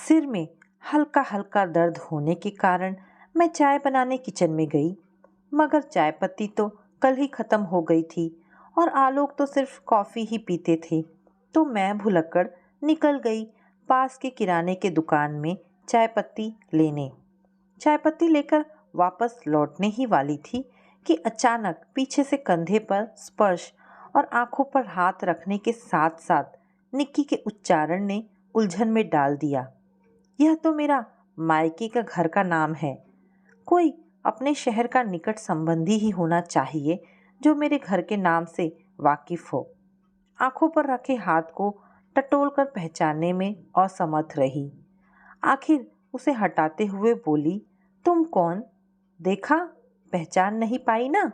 सिर में हल्का हल्का दर्द होने के कारण मैं चाय बनाने किचन में गई, मगर चाय पत्ती तो कल ही खत्म हो गई थी और आलोक तो सिर्फ कॉफ़ी ही पीते थे। तो मैं भुलक्कड़ निकल गई पास के किराने के दुकान में चाय पत्ती लेने। चाय पत्ती लेकर वापस लौटने ही वाली थी कि अचानक पीछे से कंधे पर स्पर्श और आंखों पर हाथ रखने के साथ साथ निक्की के उच्चारण ने उलझन में डाल दिया। यह तो मेरा मायके का घर का नाम है। कोई अपने शहर का निकट संबंधी ही होना चाहिए जो मेरे घर के नाम से वाकिफ हो। आंखों पर रखे हाथ को टटोल कर पहचानने में असमर्थ रही। आखिर उसे हटाते हुए बोली, तुम कौन? देखा, पहचान नहीं पाई ना?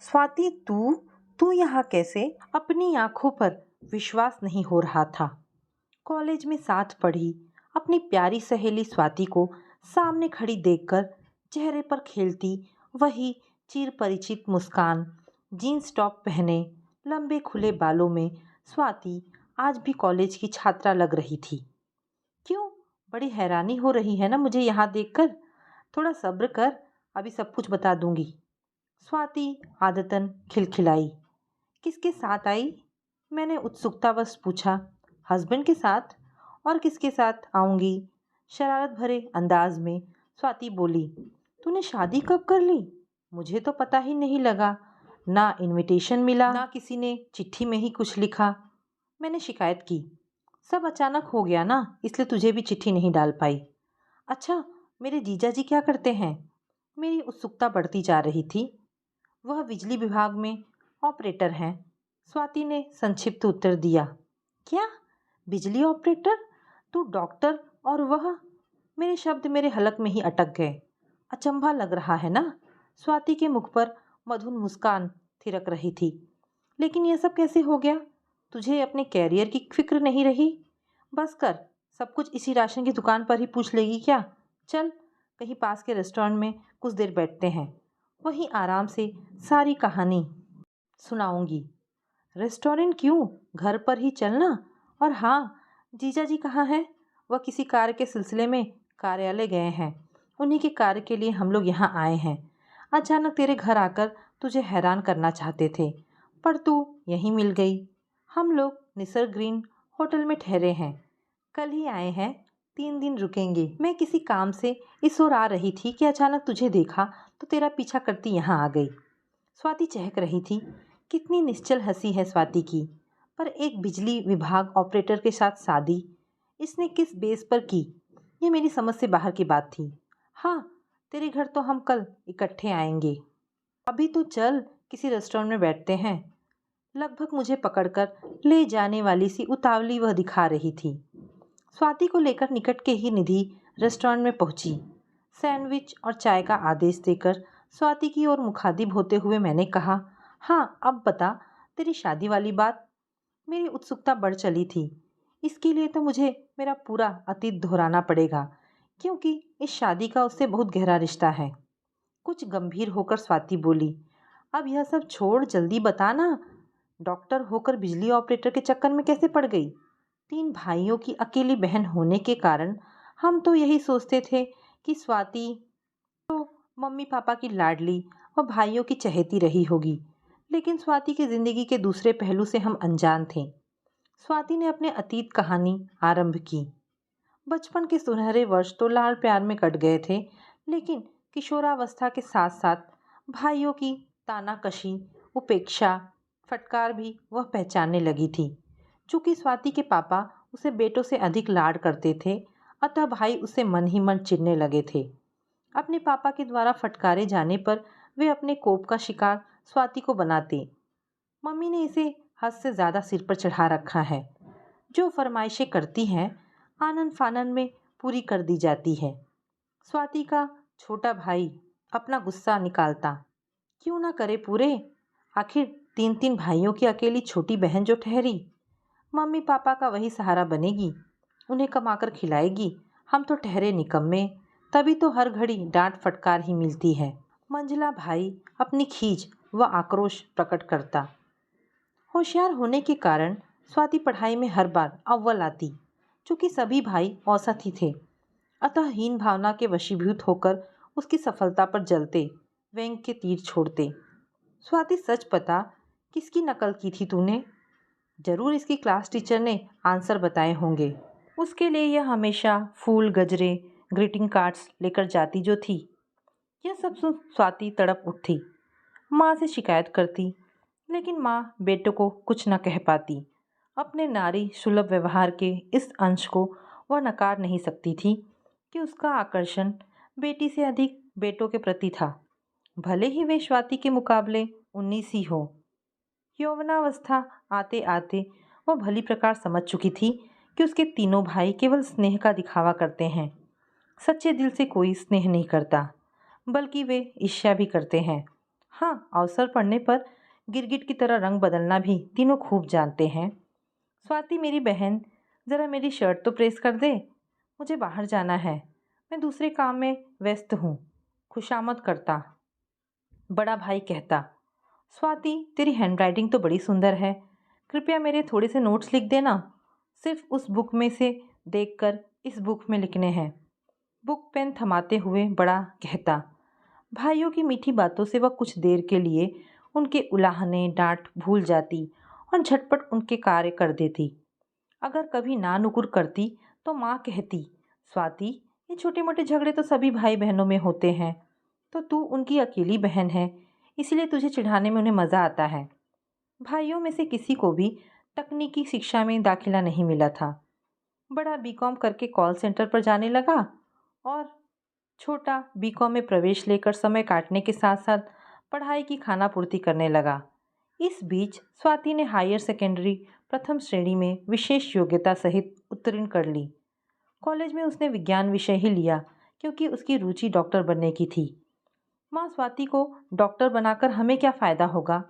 स्वाति, तू तू यहाँ कैसे? अपनी आंखों पर विश्वास नहीं हो रहा था। कॉलेज में साथ पढ़ी अपनी प्यारी सहेली स्वाति को सामने खड़ी देखकर चेहरे पर खेलती वही चिर परिचित मुस्कान, जीन्स टॉप पहने लंबे खुले बालों में स्वाति आज भी कॉलेज की छात्रा लग रही थी। क्यों, बड़ी हैरानी हो रही है ना मुझे यहाँ देखकर? थोड़ा सब्र कर, अभी सब कुछ बता दूंगी। स्वाति आदतन खिलखिलाई। किसके साथ आई? मैंने उत्सुकतावश पूछा। हस्बैंड के साथ। और किसके साथ आऊंगी? शरारत भरे अंदाज में स्वाति बोली। तूने शादी कब कर ली? मुझे तो पता ही नहीं लगा। ना इनविटेशन मिला, ना किसी ने चिट्ठी में ही कुछ लिखा। मैंने शिकायत की। सब अचानक हो गया ना, इसलिए तुझे भी चिट्ठी नहीं डाल पाई। अच्छा, मेरे जीजा जी क्या करते हैं? मेरी उत्सुकता बढ़ती जा रही थी। वह बिजली विभाग में ऑपरेटर हैं। स्वाति ने संक्षिप्त उत्तर दिया। क्या? बिजली ऑपरेटर? तू डॉक्टर और वह? मेरे शब्द मेरे हलक में ही अटक गए। अचंभा लग रहा है ना? स्वाति के मुख पर मधुर मुस्कान थिरक रही थी। लेकिन यह सब कैसे हो गया? तुझे अपने कैरियर की फिक्र नहीं रही? बस कर, सब कुछ इसी राशन की दुकान पर ही पूछ लेगी क्या? चल, कहीं पास के रेस्टोरेंट में कुछ देर बैठते हैं, वहीं आराम से सारी कहानी सुनाऊंगी। रेस्टोरेंट क्यों, घर पर ही चलना। और हाँ, जीजा जी कहाँ हैं? वह किसी कार्य के सिलसिले में कार्यालय गए हैं। उन्हीं के कार्य के लिए हम लोग यहाँ आए हैं। अचानक तेरे घर आकर तुझे हैरान करना चाहते थे, पर तू यहीं मिल गई। हम लोग निसर्ग ग्रीन होटल में ठहरे हैं। कल ही आए हैं, 3 दिन रुकेंगे। मैं किसी काम से इस ओर आ रही थी कि अचानक तुझे देखा तो तेरा पीछा करती यहाँ आ गई। स्वाति चहक रही थी। कितनी निश्चल हंसी है स्वाति की। पर एक बिजली विभाग ऑपरेटर के साथ शादी इसने किस बेस पर की, ये मेरी समझ से बाहर की बात थी। हाँ, तेरे घर तो हम कल इकट्ठे आएंगे। अभी तो चल, किसी रेस्टोरेंट में बैठते हैं। लगभग मुझे पकड़कर ले जाने वाली सी उतावली वह दिखा रही थी। स्वाति को लेकर निकट के ही निधि रेस्टोरेंट में पहुंची। सैंडविच और चाय का आदेश देकर स्वाति की ओर मुखातिब होते हुए मैंने कहा, हाँ अब बता, तेरी शादी वाली बात। मेरी उत्सुकता बढ़ चली थी। इसके लिए तो मुझे मेरा पूरा अतीत दोहराना पड़ेगा, क्योंकि इस शादी का उससे बहुत गहरा रिश्ता है। कुछ गंभीर होकर स्वाति बोली, अब यह सब छोड़, जल्दी बता ना। डॉक्टर होकर बिजली ऑपरेटर के चक्कर में कैसे पड़ गई? 3 भाइयों की अकेली बहन होने के कारण हम तो यही सोचते थे कि स्वाति तो मम्मी पापा की लाडली और भाइयों की चहेती रही होगी, लेकिन स्वाति की जिंदगी के दूसरे पहलू से हम अनजान थे। स्वाति ने अपने अतीत कहानी आरंभ की। बचपन के सुनहरे वर्ष तो लाड़ प्यार में कट गए थे, लेकिन किशोरावस्था के साथ साथ भाइयों की तानाकशी, उपेक्षा, फटकार भी वह पहचानने लगी थी। चूंकि स्वाति के पापा उसे बेटों से अधिक लाड करते थे, अतः भाई उसे मन ही मन चिढ़ने लगे थे। अपने पापा के द्वारा फटकारे जाने पर वे अपने कोप का शिकार स्वाति को बनाते। मम्मी ने इसे हद से ज़्यादा सिर पर चढ़ा रखा है। जो फरमाइशें करती हैं, आनन फानन में पूरी कर दी जाती है। स्वाति का छोटा भाई अपना गुस्सा निकालता, क्यों ना करे पूरे। आखिर 3 भाइयों की अकेली छोटी बहन जो ठहरी, मम्मी पापा का वही सहारा बनेगी, उन्हें कमाकर खिलाएगी। हम तो ठहरे निकम्मे, तभी तो हर घड़ी डांट फटकार ही मिलती है। मंझला भाई अपनी खींच व आक्रोश प्रकट करता। होशियार होने के कारण स्वाति पढ़ाई में हर बार अव्वल आती, चूँकि सभी भाई औसत ही थे, अतः हीन भावना के वशीभूत होकर उसकी सफलता पर जलते व्यंग के तीर छोड़ते। स्वाति, सच बता, किसकी नकल की थी तूने? जरूर इसकी क्लास टीचर ने आंसर बताए होंगे। उसके लिए यह हमेशा फूल, गजरे, ग्रीटिंग कार्ड्स लेकर जाती जो थी। यह सब सुन स्वाति तड़प उठती। माँ से शिकायत करती, लेकिन माँ बेटों को कुछ न कह पाती। अपने नारी सुलभ व्यवहार के इस अंश को वह नकार नहीं सकती थी कि उसका आकर्षण बेटी से अधिक बेटों के प्रति था, भले ही वे स्वाति के मुकाबले 19 ही हो। यौवनावस्था आते आते वह भली प्रकार समझ चुकी थी कि उसके तीनों भाई केवल स्नेह का दिखावा करते हैं। सच्चे दिल से कोई स्नेह नहीं करता, बल्कि वे ईर्ष्या भी करते हैं। हाँ, अवसर पड़ने पर गिरगिट की तरह रंग बदलना भी तीनों खूब जानते हैं। स्वाति मेरी बहन, ज़रा मेरी शर्ट तो प्रेस कर दे, मुझे बाहर जाना है, मैं दूसरे काम में व्यस्त हूँ, खुशामद करता बड़ा भाई कहता। स्वाति, तेरी हैंडराइटिंग तो बड़ी सुंदर है, कृपया मेरे थोड़े से नोट्स लिख देना, सिर्फ उस बुक में से देखकर इस बुक में लिखने हैं। बुक पेन थमाते हुए बड़ा कहता। भाइयों की मीठी बातों से वह कुछ देर के लिए उनके उलाहने डांट भूल जाती और झटपट उनके कार्य कर देती। अगर कभी ना नुकुर करती तो माँ कहती, स्वाति, ये छोटे मोटे झगड़े तो सभी भाई बहनों में होते हैं, तो तू उनकी अकेली बहन है, इसलिए तुझे चिढ़ाने में उन्हें मज़ा आता है। भाइयों में से किसी को भी तकनीकी शिक्षा में दाखिला नहीं मिला था। बड़ा बीकॉम करके कॉल सेंटर पर जाने लगा और छोटा बीकॉम में प्रवेश लेकर समय काटने के साथ साथ पढ़ाई की खानापूर्ति करने लगा। इस बीच स्वाति ने हायर सेकेंडरी प्रथम श्रेणी में विशेष योग्यता सहित उत्तीर्ण कर ली। कॉलेज में उसने विज्ञान विषय ही लिया क्योंकि उसकी रुचि डॉक्टर बनने की थी। माँ, स्वाति को डॉक्टर बनाकर हमें क्या फ़ायदा होगा,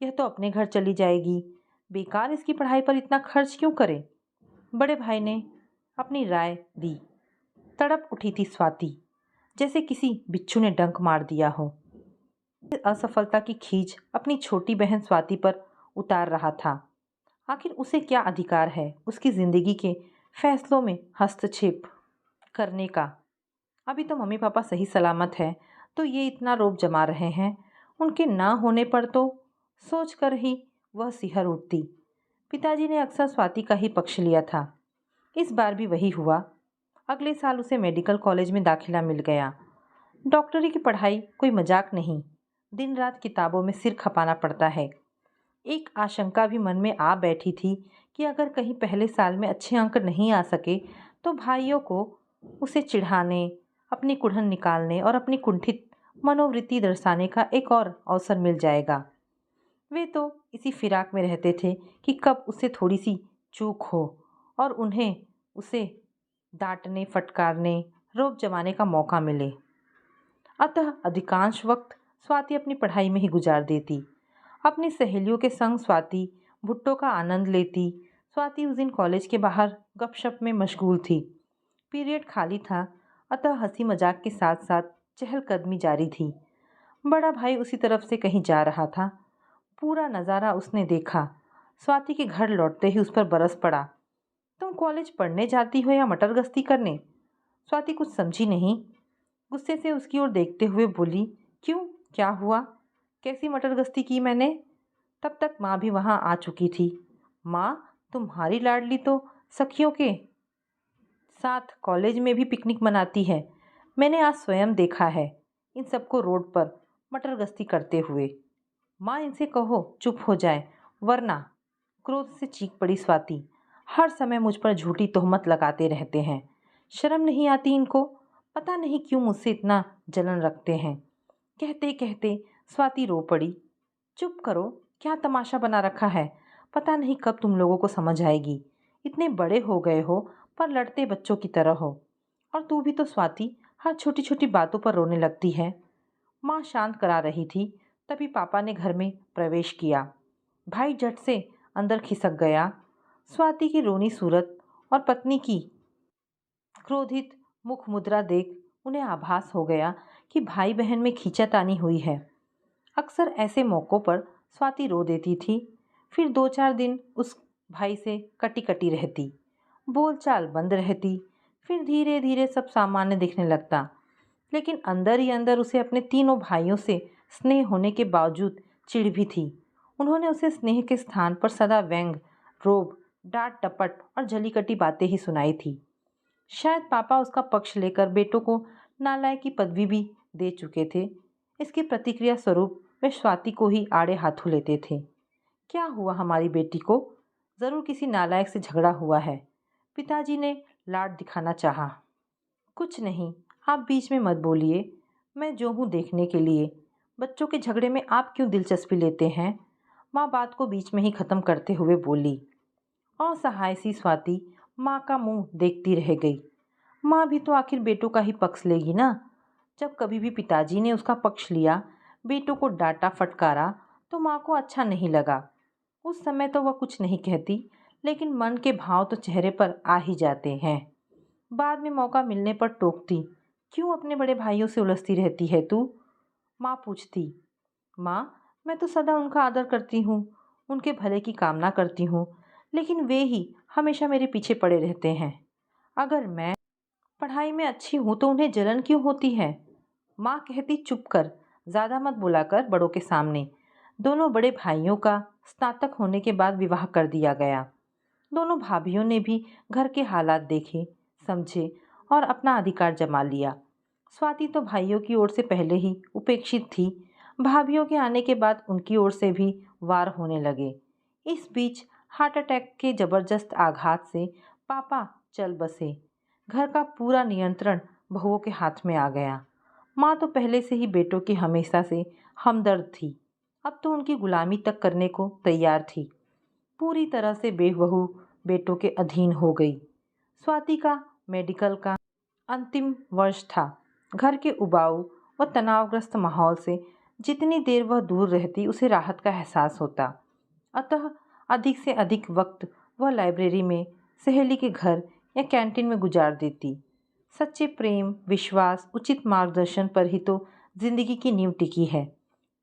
यह तो अपने घर चली जाएगी, बेकार इसकी पढ़ाई पर इतना खर्च क्यों करे? बड़े भाई ने अपनी राय दी। तड़प उठी थी स्वाति, जैसे किसी बिच्छू ने डंक मार दिया हो। असफलता की खींच अपनी छोटी बहन स्वाति पर उतार रहा था। आखिर उसे क्या अधिकार है उसकी जिंदगी के फैसलों में हस्तक्षेप करने का? अभी तो मम्मी पापा सही सलामत है, तो ये इतना रोब जमा रहे हैं, उनके ना होने पर तो सोच कर ही वह सिहर उठती। पिताजी ने अक्सर स्वाति का ही पक्ष लिया था। इस बार भी वही हुआ। अगले साल उसे मेडिकल कॉलेज में दाखिला मिल गया। डॉक्टरी की पढ़ाई कोई मजाक नहीं, दिन रात किताबों में सिर खपाना पड़ता है। एक आशंका भी मन में आ बैठी थी कि अगर कहीं पहले साल में अच्छे अंक नहीं आ सके तो भाइयों को उसे चिढ़ाने, अपनी कुढ़न निकालने और अपनी कुंठित मनोवृत्ति दर्शाने का एक और अवसर मिल जाएगा। वे तो इसी फिराक में रहते थे कि कब उसे थोड़ी सी चूक हो और उन्हें उसे डांटने, फटकारने, रोब जमाने का मौका मिले। अतः अधिकांश वक्त स्वाति अपनी पढ़ाई में ही गुजार देती। अपनी सहेलियों के संग स्वाति भुट्टो का आनंद लेती। स्वाति उस दिन कॉलेज के बाहर गपशप में मशगूल थी। पीरियड खाली था, अतः हंसी मजाक के साथ साथ चहलकदमी जारी थी। बड़ा भाई उसी तरफ से कहीं जा रहा था। पूरा नज़ारा उसने देखा। स्वाति के घर लौटते ही उस पर बरस पड़ा। तुम कॉलेज पढ़ने जाती हो या मटर गश्ती करने? स्वाति कुछ समझी नहीं। गुस्से से उसकी ओर देखते हुए बोली, क्यों, क्या हुआ? कैसी मटर गश्ती की मैंने? तब तक माँ भी वहाँ आ चुकी थी। माँ, तुम्हारी लाडली तो सखियों के साथ कॉलेज में भी पिकनिक मनाती है। मैंने आज स्वयं देखा है इन सबको रोड पर मटर गश्ती करते हुए। माँ, इनसे कहो चुप हो जाए, वरना। क्रोध से चीख पड़ी स्वाति। हर समय मुझ पर झूठी तोहमत लगाते रहते हैं, शर्म नहीं आती इनको? पता नहीं क्यों मुझसे इतना जलन रखते हैं। कहते कहते स्वाति रो पड़ी। चुप करो, क्या तमाशा बना रखा है? पता नहीं कब तुम लोगों को समझ आएगी। इतने बड़े हो गए हो पर लड़ते बच्चों की तरह हो। और तू भी तो स्वाति, हर छोटी छोटी बातों पर रोने लगती है। माँ शांत करा रही थी, तभी पापा ने घर में प्रवेश किया। भाई झट से अंदर खिसक गया। स्वाति की रोनी सूरत और पत्नी की क्रोधित मुख मुद्रा देख उन्हें आभास हो गया कि भाई बहन में खींचातानी हुई है। अक्सर ऐसे मौक़ों पर स्वाति रो देती थी, फिर 2-4 दिन उस भाई से कटी कटी रहती। बोलचाल बंद रहती। फिर धीरे धीरे सब सामान्य दिखने लगता। लेकिन अंदर ही अंदर उसे अपने तीनों भाइयों से स्नेह होने के बावजूद चिढ़ भी थी। उन्होंने उसे स्नेह के स्थान पर सदा व्यंग, रोब, डांट टपट और जली कटी बातें ही सुनाई थी। शायद पापा उसका पक्ष लेकर बेटों को नालायक की पदवी भी दे चुके थे। इसकी प्रतिक्रिया स्वरूप वे स्वाति को ही आड़े हाथों लेते थे। क्या हुआ हमारी बेटी को? जरूर किसी नालायक से झगड़ा हुआ है। पिताजी ने लाड दिखाना चाहा। कुछ नहीं, आप बीच में मत बोलिए। मैं जो हूँ देखने के लिए। बच्चों के झगड़े में आप क्यों दिलचस्पी लेते हैं? माँ बात को बीच में ही खत्म करते हुए बोली। असहाय सी स्वाति माँ का मुंह देखती रह गई। माँ भी तो आखिर बेटों का ही पक्ष लेगी ना। जब कभी भी पिताजी ने उसका पक्ष लिया, बेटों को डांटा फटकारा, तो माँ को अच्छा नहीं लगा। उस समय तो वह कुछ नहीं कहती, लेकिन मन के भाव तो चेहरे पर आ ही जाते हैं। बाद में मौका मिलने पर टोकती, क्यों अपने बड़े भाइयों से उलझती रहती है तू? माँ पूछती। माँ, मैं तो सदा उनका आदर करती हूँ, उनके भले की कामना करती हूँ, लेकिन वे ही हमेशा मेरे पीछे पड़े रहते हैं। अगर मैं पढ़ाई में अच्छी हूँ तो उन्हें जलन क्यों होती है? माँ कहती, चुप कर, ज़्यादा मत बोला कर बड़ों के सामने। दोनों बड़े भाइयों का स्नातक होने के बाद विवाह कर दिया गया। दोनों भाभियों ने भी घर के हालात देखे, समझे और अपना अधिकार जमा लिया। स्वाति तो भाइयों की ओर से पहले ही उपेक्षित थी। भाभियों के आने के बाद उनकी ओर से भी वार होने लगे। इस बीच हार्ट अटैक के जबरदस्त आघात से पापा चल बसे। घर का पूरा नियंत्रण बहुओं के हाथ में आ गया। माँ तो पहले से ही बेटों की हमेशा से हमदर्द थी, अब तो उनकी गुलामी तक करने को तैयार थी। पूरी तरह से बेबहू बेटों के अधीन हो गई। स्वाति का मेडिकल का अंतिम वर्ष था। घर के उबाऊ व तनावग्रस्त माहौल से जितनी देर वह दूर रहती उसे राहत का एहसास होता। अतः अधिक से अधिक वक्त वह लाइब्रेरी में, सहेली के घर या कैंटीन में गुजार देती। सच्चे प्रेम, विश्वास, उचित मार्गदर्शन पर ही तो जिंदगी की नींव टिकी है।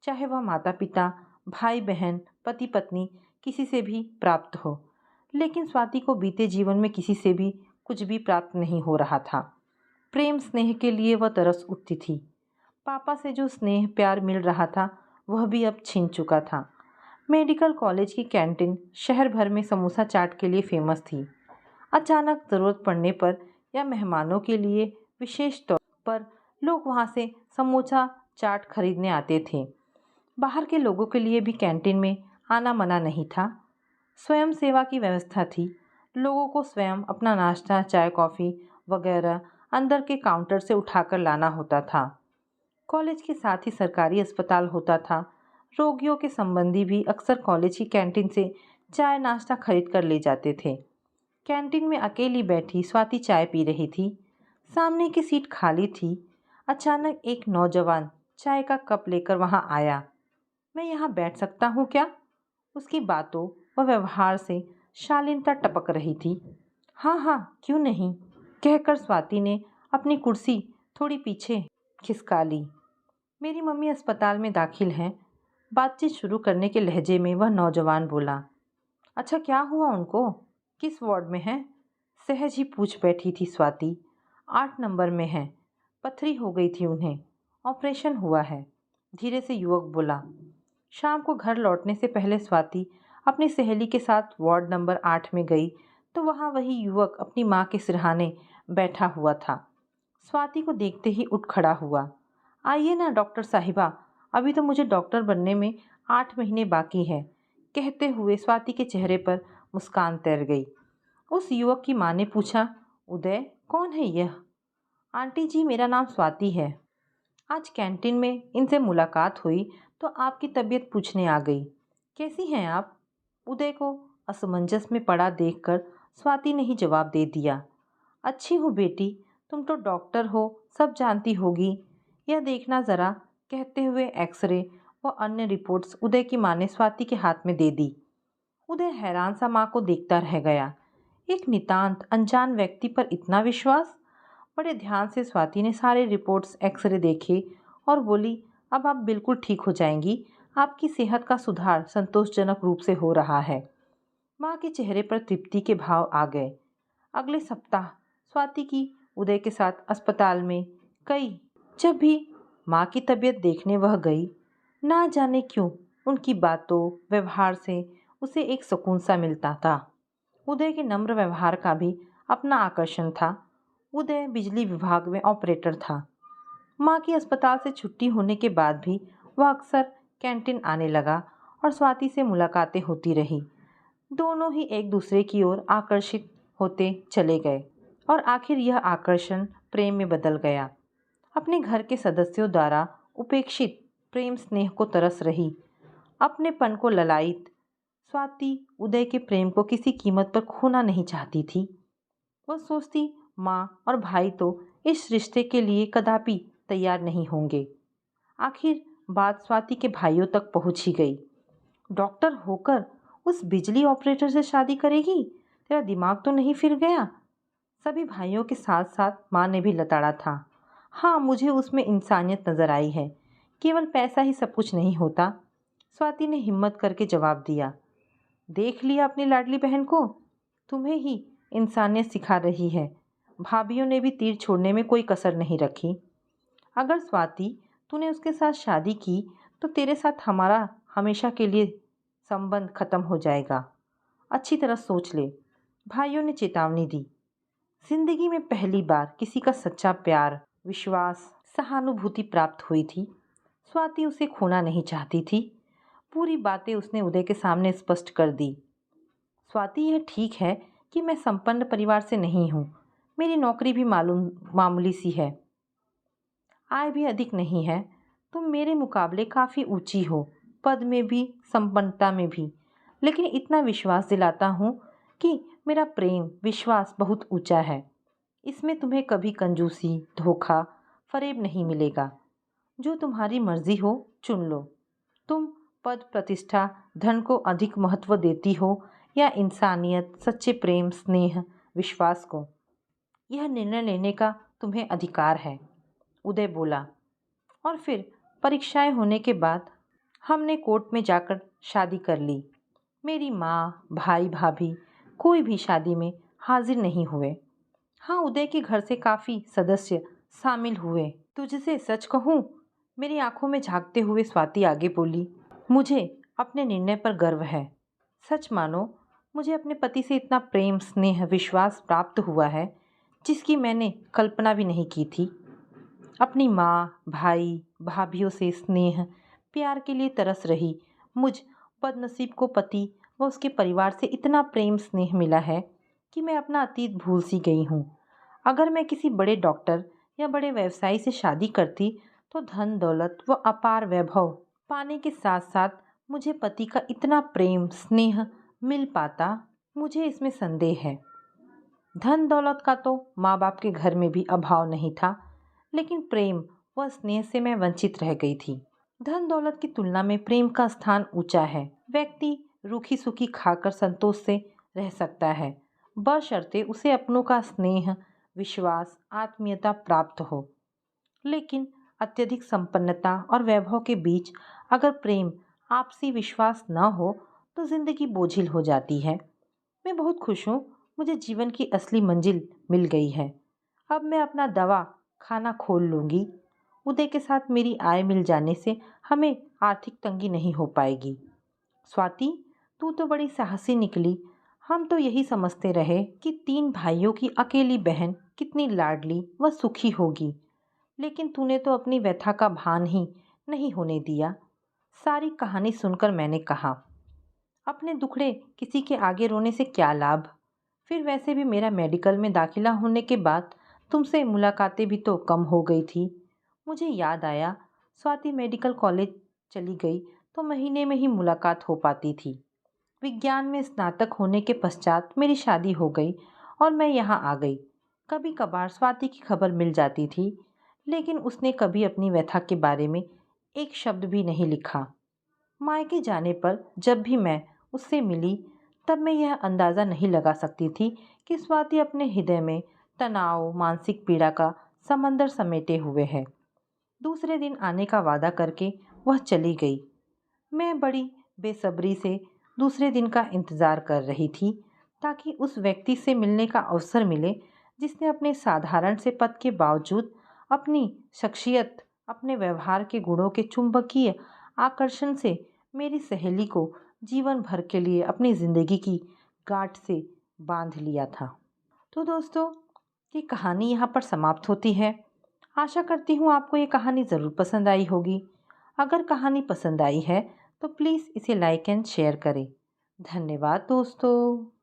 चाहे वह माता पिता, भाई बहन, पति पत्नी किसी से भी प्राप्त हो। लेकिन स्वाति को बीते जीवन में किसी से भी कुछ भी प्राप्त नहीं हो रहा था। प्रेम स्नेह के लिए वह तरस उठती थी। पापा से जो स्नेह प्यार मिल रहा था वह भी अब छिन चुका था। मेडिकल कॉलेज की कैंटीन शहर भर में समोसा चाट के लिए फेमस थी। अचानक ज़रूरत पड़ने पर या मेहमानों के लिए विशेष तौर पर लोग वहाँ से समोसा चाट खरीदने आते थे। बाहर के लोगों के लिए भी कैंटीन में आना मना नहीं था। स्वयं सेवा की व्यवस्था थी। लोगों को स्वयं अपना नाश्ता, चाय, कॉफ़ी वगैरह अंदर के काउंटर से उठाकर लाना होता था। कॉलेज के साथ ही सरकारी अस्पताल होता था। रोगियों के संबंधी भी अक्सर कॉलेज की कैंटीन से चाय नाश्ता खरीद कर ले जाते थे। कैंटीन में अकेली बैठी स्वाति चाय पी रही थी। सामने की सीट खाली थी। अचानक एक नौजवान चाय का कप लेकर वहां आया। मैं यहाँ बैठ सकता हूँ क्या? उसकी बातों व व्यवहार से शालीनता टपक रही थी। हाँ हाँ, क्यों नहीं, कहकर स्वाति ने अपनी कुर्सी थोड़ी पीछे खिसका ली। मेरी मम्मी अस्पताल में दाखिल हैं। बातचीत शुरू करने के लहजे में वह नौजवान बोला। अच्छा, क्या हुआ उनको? किस वार्ड में है? सहज ही पूछ बैठी थी स्वाति। 8 नंबर में है। पथरी हो गई थी उन्हें, ऑपरेशन हुआ है, धीरे से युवक बोला। शाम को घर लौटने से पहले स्वाति अपनी सहेली के साथ वार्ड नंबर 8 में गई तो वहाँ वही युवक अपनी माँ के सिरहाने बैठा हुआ था। स्वाति को देखते ही उठ खड़ा हुआ। आइए ना डॉक्टर साहिबा, अभी तो मुझे डॉक्टर बनने में 8 महीने बाकी है, कहते हुए स्वाति के चेहरे पर मुस्कान तैर गई। उस युवक की माँ ने पूछा, उदय कौन है यह? आंटी जी, मेरा नाम स्वाति है। आज कैंटीन में इनसे मुलाकात हुई तो आपकी तबीयत पूछने आ गई। कैसी हैं आप? उदय को असमंजस में पड़ा देखकर स्वाति ने ही जवाब दे दिया। अच्छी हूँ बेटी, तुम तो डॉक्टर हो, सब जानती होगी। यह देखना ज़रा, कहते हुए एक्सरे व अन्य रिपोर्ट्स उदय की माँ ने स्वाति के हाथ में दे दी। उदय हैरान सा माँ को देखता रह गया। एक नितांत अनजान व्यक्ति पर इतना विश्वास? बड़े ध्यान से स्वाति ने सारे रिपोर्ट्स, एक्सरे देखे और बोली, अब आप बिल्कुल ठीक हो जाएंगी। आपकी सेहत का सुधार संतोषजनक रूप से हो रहा है। माँ के चेहरे पर तृप्ति के भाव आ गए। अगले सप्ताह स्वाति की उदय के साथ अस्पताल में गई। जब भी माँ की तबीयत देखने वह गई, ना जाने क्यों उनकी बातों व्यवहार से उसे एक सुकून सा मिलता था। उदय के नम्र व्यवहार का भी अपना आकर्षण था। उदय बिजली विभाग में ऑपरेटर था। माँ की अस्पताल से छुट्टी होने के बाद भी वह अक्सर कैंटीन आने लगा और स्वाति से मुलाकातें होती रही। दोनों ही एक दूसरे की ओर आकर्षित होते चले गए और आखिर यह आकर्षण प्रेम में बदल गया। अपने घर के सदस्यों द्वारा उपेक्षित प्रेम स्नेह को तरस रही, अपनेपन को ललायित स्वाति उदय के प्रेम को किसी कीमत पर खोना नहीं चाहती थी। वह सोचती माँ और भाई तो इस रिश्ते के लिए कदापि तैयार नहीं होंगे। आखिर बात स्वाति के भाइयों तक पहुंच ही गई। डॉक्टर होकर उस बिजली ऑपरेटर से शादी करेगी? तेरा दिमाग तो नहीं फिर गया? सभी भाइयों के साथ साथ माँ ने भी लताड़ा था। हाँ, मुझे उसमें इंसानियत नजर आई है, केवल पैसा ही सब कुछ नहीं होता। स्वाति ने हिम्मत करके जवाब दिया। देख लिया अपनी लाडली बहन को, तुम्हें ही इंसानियत सिखा रही है। भाभीियों ने भी तीर छोड़ने में कोई कसर नहीं रखी। अगर स्वाति तूने उसके साथ शादी की तो तेरे साथ हमारा हमेशा के लिए संबंध खत्म हो जाएगा। अच्छी तरह सोच ले, भाइयों ने चेतावनी दी। जिंदगी में पहली बार किसी का सच्चा प्यार, विश्वास, सहानुभूति प्राप्त हुई थी। स्वाति उसे खोना नहीं चाहती थी। पूरी बातें उसने उदय के सामने स्पष्ट कर दी। स्वाति, यह ठीक है कि मैं संपन्न परिवार से नहीं हूँ। मेरी नौकरी भी मामूली सी है, आय भी अधिक नहीं है। तुम मेरे मुकाबले काफ़ी ऊंची हो, पद में भी संपन्नता में भी। लेकिन इतना विश्वास दिलाता हूँ कि मेरा प्रेम विश्वास बहुत ऊंचा है। इसमें तुम्हें कभी कंजूसी, धोखा, फरेब नहीं मिलेगा। जो तुम्हारी मर्जी हो चुन लो। तुम पद, प्रतिष्ठा, धन को अधिक महत्व देती हो या इंसानियत, सच्चे प्रेम, स्नेह, विश्वास को, यह निर्णय लेने का तुम्हें अधिकार है, उदय बोला। और फिर परीक्षाएं होने के बाद हमने कोर्ट में जाकर शादी कर ली। मेरी माँ, भाई, भाभी कोई भी शादी में हाजिर नहीं हुए। हाँ, उदय के घर से काफ़ी सदस्य शामिल हुए। तुझसे सच कहूँ, मेरी आंखों में झांकते हुए स्वाति आगे बोली, मुझे अपने निर्णय पर गर्व है। सच मानो, मुझे अपने पति से इतना प्रेम, स्नेह, विश्वास प्राप्त हुआ है जिसकी मैंने कल्पना भी नहीं की थी। अपनी माँ, भाई, भाभीियों से स्नेह, प्यार के लिए तरस रही मुझ बदनसीब को पति व उसके परिवार से इतना प्रेम स्नेह मिला है कि मैं अपना अतीत भूल सी गई हूँ। अगर मैं किसी बड़े डॉक्टर या बड़े व्यवसायी से शादी करती तो धन दौलत व अपार वैभव पाने के साथ साथ मुझे पति का इतना प्रेम स्नेह मिल पाता, मुझे इसमें संदेह है। धन दौलत का तो माँ बाप के घर में भी अभाव नहीं था, लेकिन प्रेम व स्नेह से मैं वंचित रह गई थी। धन दौलत की तुलना में प्रेम का स्थान ऊंचा है। व्यक्ति रूखी सूखी खाकर संतोष से रह सकता है, बशर्ते उसे अपनों का स्नेह, विश्वास, आत्मीयता प्राप्त हो। लेकिन अत्यधिक संपन्नता और वैभव के बीच अगर प्रेम, आपसी विश्वास न हो तो जिंदगी बोझिल हो जाती है। मैं बहुत खुश हूँ, मुझे जीवन की असली मंजिल मिल गई है। अब मैं अपना दवा खाना खोल लूँगी। उदय के साथ मेरी आय मिल जाने से हमें आर्थिक तंगी नहीं हो पाएगी। स्वाति, तू तो बड़ी साहसी निकली। हम तो यही समझते रहे कि 3 भाइयों की अकेली बहन कितनी लाडली व सुखी होगी, लेकिन तूने तो अपनी व्यथा का भान ही नहीं होने दिया। सारी कहानी सुनकर मैंने कहा, अपने दुखड़े किसी के आगे रोने से क्या लाभ। फिर वैसे भी मेरा मेडिकल में दाखिला होने के बाद तुमसे मुलाकातें भी तो कम हो गई थी। मुझे याद आया, स्वाति मेडिकल कॉलेज चली गई तो महीने में ही मुलाकात हो पाती थी। विज्ञान में स्नातक होने के पश्चात मेरी शादी हो गई और मैं यहाँ आ गई। कभी कभार स्वाति की खबर मिल जाती थी, लेकिन उसने कभी अपनी व्यथा के बारे में एक शब्द भी नहीं लिखा। मायके जाने पर जब भी मैं उससे मिली तब मैं यह अंदाज़ा नहीं लगा सकती थी कि स्वाति अपने हृदय में तनाव, मानसिक पीड़ा का समंदर समेटे हुए है। दूसरे दिन आने का वादा करके वह चली गई। मैं बड़ी बेसब्री से दूसरे दिन का इंतज़ार कर रही थी। ताकि उस व्यक्ति से मिलने का अवसर मिले जिसने अपने साधारण से पद के बावजूद अपनी शख्सियत, अपने व्यवहार के गुणों के चुंबकीय आकर्षण से मेरी सहेली को जीवन भर के लिए अपनी ज़िंदगी की गांठ से बांध लिया था। तो दोस्तों, ये कहानी यहाँ पर समाप्त होती है। आशा करती हूँ आपको ये कहानी ज़रूर पसंद आई होगी। अगर कहानी पसंद आई है तो प्लीज़ इसे लाइक एंड शेयर करें। धन्यवाद दोस्तों।